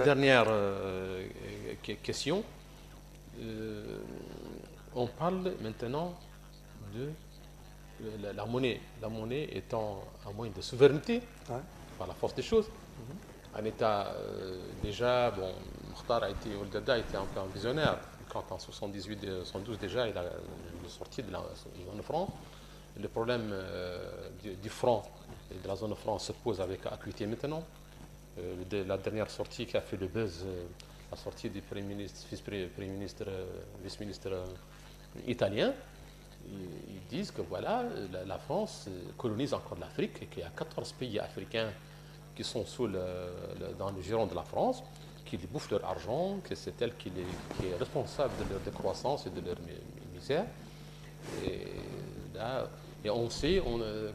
dernière question. On parle maintenant de la monnaie. La monnaie étant un moyen de souveraineté, par la force des choses. Un État, déjà, bon, Mokhtar a été, Ouaddada a été un peu un visionnaire. Quand en 78, 72 déjà, il est sorti de la zone franc. Le problème du franc et de la zone franc se pose avec acuité maintenant. La dernière sortie qui a fait le buzz, la sortie du vice-ministre italien, ils disent que voilà, la France colonise encore l'Afrique et qu'il y a 14 pays africains qui sont dans le giron de la France, qui bouffent leur argent, que c'est elle qui est responsable de leur décroissance et de leur misère. Et on sait,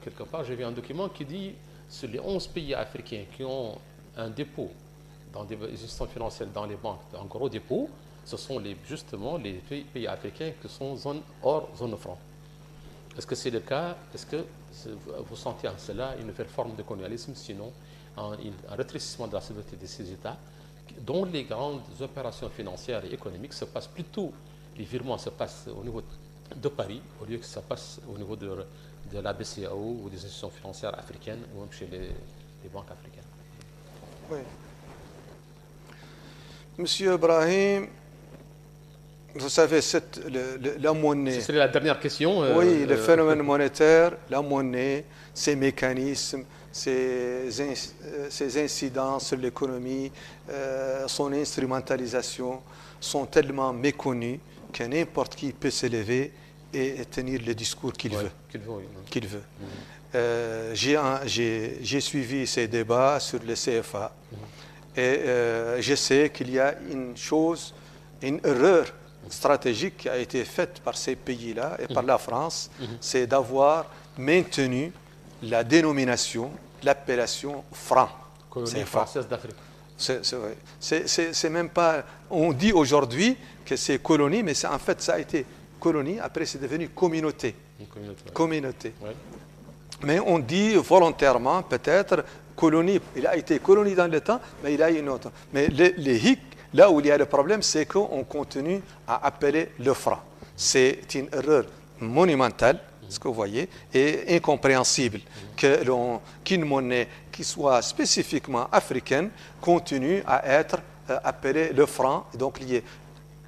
quelque part, j'ai vu un document qui dit sur les 11 pays africains qui ont un dépôt dans des institutions financières, dans les banques, un gros dépôt, ce sont justement les pays africains qui sont hors zone franc. Est-ce que c'est le cas? Est-ce que vous sentez en cela une nouvelle forme de colonialisme, sinon un rétrécissement de la souveraineté de ces États, dont les grandes opérations financières et économiques se passent plutôt, les virements se passent au niveau de Paris, au lieu que ça passe au niveau de la BCAO ou des institutions financières africaines, ou même chez les banques africaines? Oui. Monsieur Ibrahim, vous savez, la monnaie... C'est la dernière question. Oui, le phénomène monétaire, la monnaie, ses mécanismes, ses incidents sur l'économie, son instrumentalisation sont tellement méconnus que n'importe qui peut s'élever et tenir le discours qu'il veut. Qu'il veut. J'ai suivi ces débats sur le CFA et je sais qu'il y a une erreur stratégique qui a été faite par ces pays-là et par la France, c'est d'avoir maintenu la dénomination, l'appellation franc. Colonie française d'Afrique. C'est même pas... On dit aujourd'hui que c'est colonie, mais en fait, ça a été colonie, après c'est devenu communauté. Communauté. Ouais. Mais on dit volontairement, peut-être, colonie. Il a été colonie dans le temps, mais il a une autre. Mais les hic, là où il y a le problème, c'est qu'on continue à appeler le franc. C'est une erreur monumentale, ce que vous voyez, et incompréhensible qu'une monnaie qui soit spécifiquement africaine continue à être appelée le franc, et donc liée.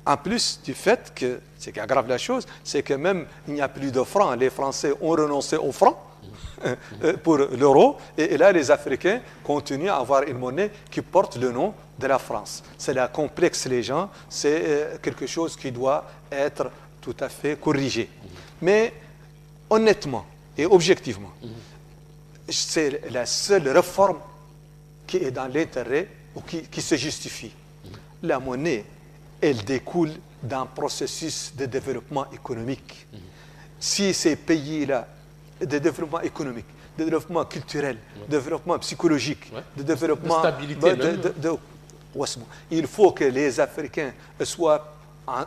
En plus du fait que, ce qui aggrave la chose, c'est que même il n'y a plus de francs. Les Français ont renoncé au franc pour l'euro, et là les Africains continuent à avoir une monnaie qui porte le nom de la France. Cela complexe les gens, c'est quelque chose qui doit être tout à fait corrigé. Mais honnêtement et objectivement, c'est la seule réforme qui est dans l'intérêt ou qui se justifie. La monnaie, elle découle d'un processus de développement économique. Si ces pays-là, de développement économique, de développement culturel, de développement psychologique, de développement... De stabilité il faut que les Africains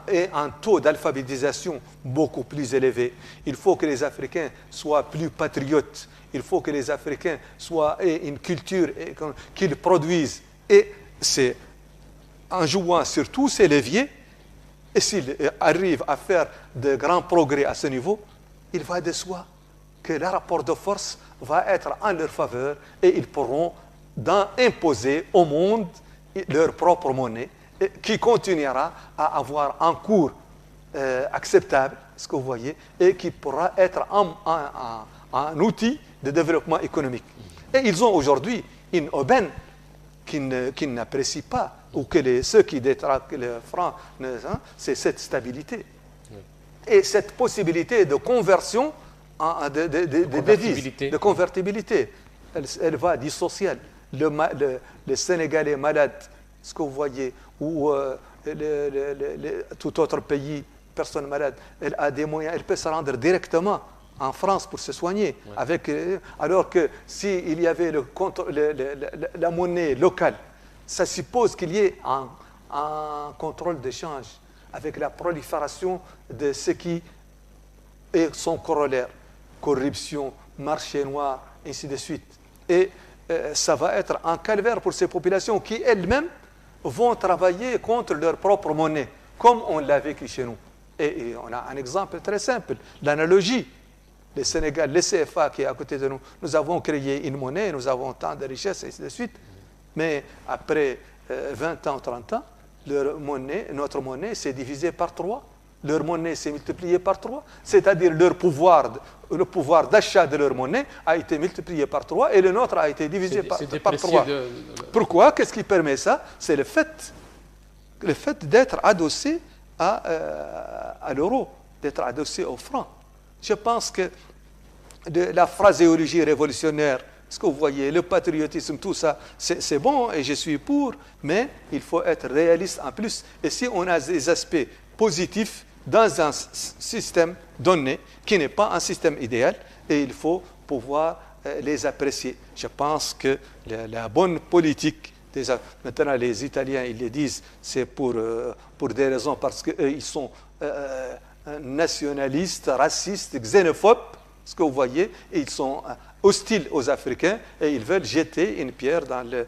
aient un taux d'alphabétisation beaucoup plus élevé. Il faut que les Africains soient plus patriotes. Il faut que les Africains aient une culture qu'ils produisent. Et c'est en jouant sur tous ces leviers, et s'ils arrivent à faire de grands progrès à ce niveau, il va de soi que le rapport de force va être en leur faveur et ils pourront imposer au monde leur propre monnaie qui continuera à avoir un cours acceptable, ce que vous voyez, et qui pourra être un outil de développement économique. Et ils ont aujourd'hui une aubaine qu'ils n'apprécient pas, ou que ceux qui détraquent le franc, c'est cette stabilité. Et cette possibilité de conversion de devises, de convertibilité, elle va du social. Le Sénégalais malade, ce que vous voyez, ou tout autre pays, personne malade, elle a des moyens, elle peut se rendre directement en France pour se soigner. Alors que s'il y avait la monnaie locale, ça suppose qu'il y ait un contrôle d'échange avec la prolifération de ce qui est son corollaire, corruption, marché noir, ainsi de suite. Et ça va être un calvaire pour ces populations qui elles-mêmes vont travailler contre leur propre monnaie, comme on l'a vécu chez nous. Et on a un exemple très simple, l'analogie. Le Sénégal, le CFA qui est à côté de nous, nous avons créé une monnaie, nous avons tant de richesses, et ainsi de suite. Mais après 20 ans, 30 ans, notre monnaie s'est divisée par 3. Leur monnaie s'est multipliée par 3. C'est-à-dire le pouvoir d'achat de leur monnaie a été multiplié par 3 et le nôtre a été divisé par 3. Pourquoi? Qu'est-ce qui permet ça? C'est le fait d'être adossé à l'euro, d'être adossé au franc. Je pense que la phraséologie révolutionnaire, ce que vous voyez, le patriotisme, tout ça, c'est bon et je suis pour, mais il faut être réaliste en plus. Et si on a des aspects positifs dans un système donné, qui n'est pas un système idéal, et il faut pouvoir les apprécier. Je pense que la bonne politique, maintenant les Italiens, ils le disent, c'est pour des raisons parce qu'eux, ils sont nationalistes, racistes, xénophobes, ce que vous voyez, et ils sont hostiles aux Africains et ils veulent jeter une pierre dans le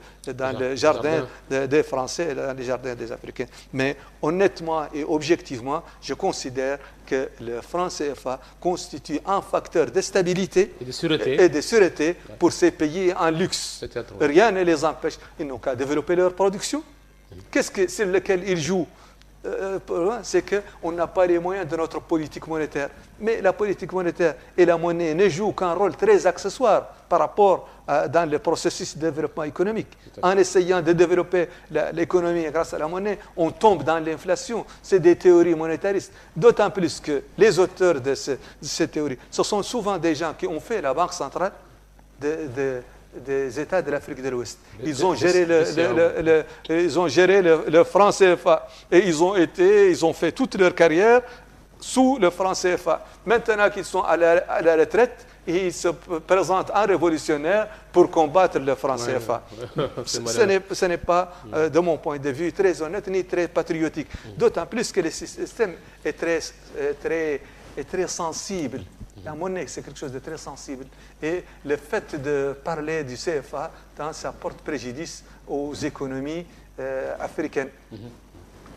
jardin des Français et dans le jardin des Africains. Mais honnêtement et objectivement, je considère que le franc CFA constitue un facteur de stabilité et de sûreté pour ces pays en luxe. Rien ne les empêche, ils n'ont qu'à développer leur production. Qu'est-ce que sur lequel ils jouent? C'est qu'on n'a pas les moyens de notre politique monétaire. Mais la politique monétaire et la monnaie ne jouent qu'un rôle très accessoire par rapport dans le processus de développement économique. En essayant de développer l'économie grâce à la monnaie, on tombe dans l'inflation. C'est des théories monétaristes. D'autant plus que les auteurs de ces théories, ce sont souvent des gens qui ont fait la Banque centrale des États de l'Afrique de l'Ouest. Ils ont géré le franc CFA et ils ont fait toute leur carrière sous le franc CFA. Maintenant qu'ils sont à la retraite, ils se présentent en révolutionnaires pour combattre le franc CFA. Ce n'est pas, de mon point de vue, très honnête ni très patriotique. D'autant plus que le système est très sensible. La monnaie, c'est quelque chose de très sensible. Et le fait de parler du CFA, ça porte préjudice aux économies africaines.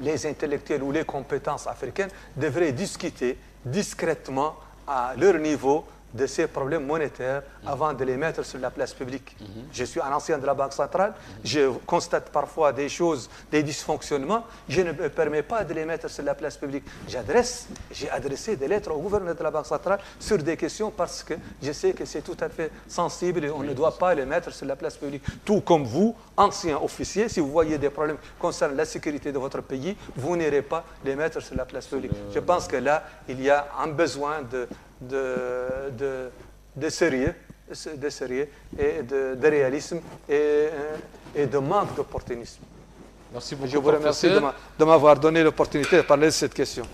Les intellectuels ou les compétences africaines devraient discuter discrètement à leur niveau de ces problèmes monétaires avant de les mettre sur la place publique. Je suis un ancien de la Banque centrale, je constate parfois des choses, des dysfonctionnements, je ne me permets pas de les mettre sur la place publique. J'ai adressé des lettres au gouverneur de la Banque centrale sur des questions parce que je sais que c'est tout à fait sensible et on ne doit pas les mettre sur la place publique. Tout comme vous, anciens officiers, si vous voyez des problèmes concernant la sécurité de votre pays, vous n'irez pas les mettre sur la place publique. Je pense que là, il y a un besoin de sérieux et de réalisme et de manque d'opportunisme. Merci beaucoup. Je vous remercie de m'avoir donné l'opportunité de parler de cette question.